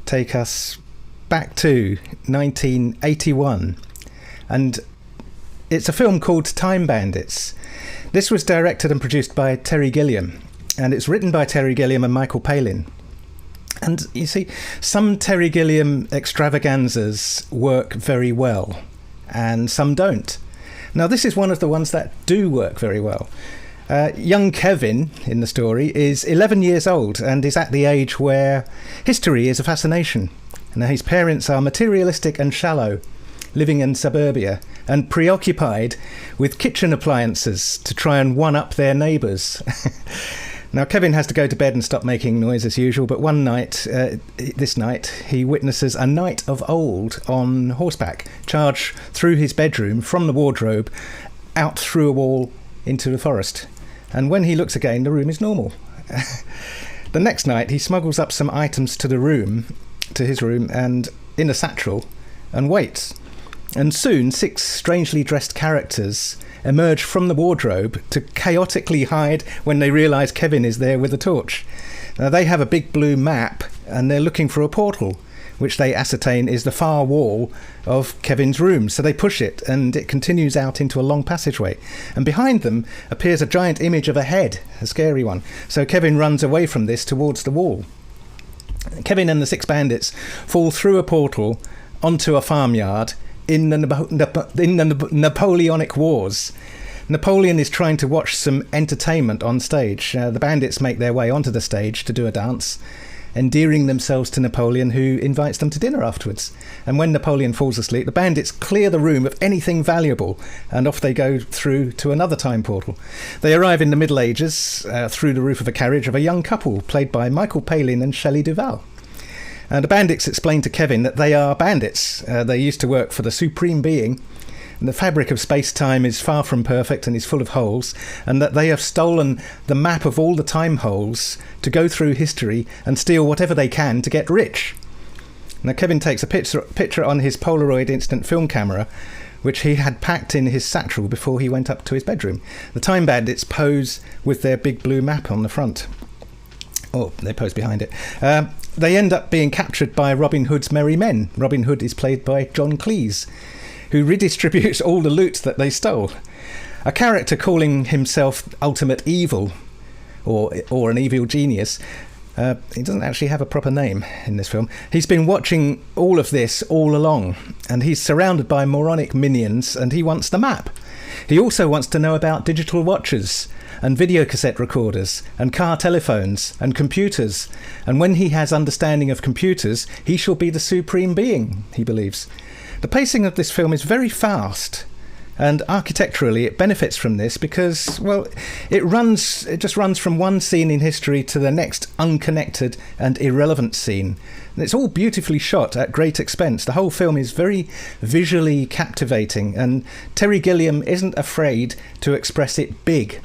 take us back to 1981, and it's a film called Time Bandits. This was directed and produced by Terry Gilliam, and it's written by Terry Gilliam and Michael Palin. And you see, some Terry Gilliam extravaganzas work very well, and some don't. Now, this is one of the ones that do work very well. Young Kevin, in the story, is 11 years old and is at the age where history is a fascination. Now, his parents are materialistic and shallow, living in suburbia, and preoccupied with kitchen appliances to try and one-up their neighbours. Now, Kevin has to go to bed and stop making noise as usual, but one night, this night, he witnesses a knight of old on horseback charge through his bedroom from the wardrobe, out through a wall into the forest. And when he looks again, the room is normal. The next night, he smuggles up some items to his room, and in a satchel, and waits. And soon, 6 strangely dressed characters emerge from the wardrobe to chaotically hide when they realise Kevin is there with a torch. Now, they have a big blue map, and they're looking for a portal, which they ascertain is the far wall of Kevin's room. So they push it, and it continues out into a long passageway. And behind them appears a giant image of a head, a scary one. So Kevin runs away from this towards the wall. Kevin and the 6 bandits fall through a portal onto a farmyard in the Napoleonic Wars. Napoleon is trying to watch some entertainment on stage. The bandits make their way onto the stage to do a dance, endearing themselves to Napoleon, who invites them to dinner afterwards. And when Napoleon falls asleep, the bandits clear the room of anything valuable, and off they go through to another time portal. They arrive in the Middle Ages through the roof of a carriage of a young couple, played by Michael Palin and Shelley Duvall. And the bandits explain to Kevin that they are bandits. They used to work for the Supreme Being. And the fabric of space-time is far from perfect and is full of holes, and that they have stolen the map of all the time holes to go through history and steal whatever they can to get rich. Now, Kevin takes a picture on his Polaroid instant film camera, which he had packed in his satchel before he went up to his bedroom. The Time Bandits pose with their big blue map on the front. Oh, they pose behind it. They end up being captured by Robin Hood's merry men. Robin Hood is played by John Cleese, who redistributes all the loot that they stole. A character calling himself Ultimate Evil, or an evil genius. He doesn't actually have a proper name in this film. He's been watching all of this all along, and he's surrounded by moronic minions, and he wants the map. He also wants to know about digital watches and videocassette recorders and car telephones and computers. And when he has understanding of computers, he shall be the supreme being, he believes. The pacing of this film is very fast, and architecturally it benefits from this because, well, it just runs from one scene in history to the next unconnected and irrelevant scene. And it's all beautifully shot at great expense. The whole film is very visually captivating, and Terry Gilliam isn't afraid to express it big.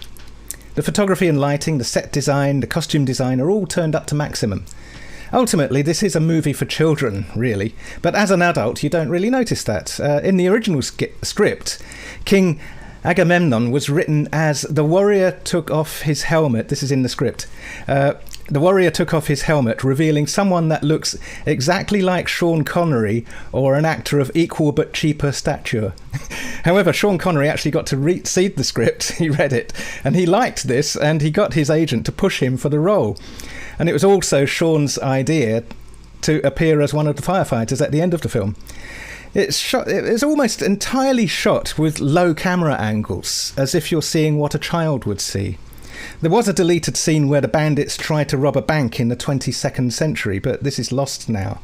The photography and lighting, the set design, the costume design are all turned up to maximum. Ultimately, this is a movie for children, really, but as an adult, you don't really notice that. In the original script, King Agamemnon was written as the warrior took off his helmet. This is in the script. The warrior took off his helmet, revealing someone that looks exactly like Sean Connery or an actor of equal but cheaper stature. However, Sean Connery actually got to read the script. He read it, and he liked this, and he got his agent to push him for the role. And it was also Sean's idea to appear as one of the firefighters at the end of the film. It's almost entirely shot with low camera angles, as if you're seeing what a child would see. There was a deleted scene where the bandits try to rob a bank in the 22nd century, but this is lost now.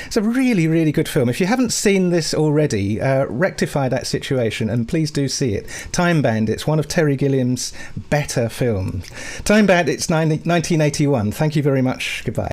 It's a really, really good film. If you haven't seen this already, rectify that situation, and please do see it. Time Bandits, one of Terry Gilliam's better films. Time Bandits, 1981. Thank you very much. Goodbye.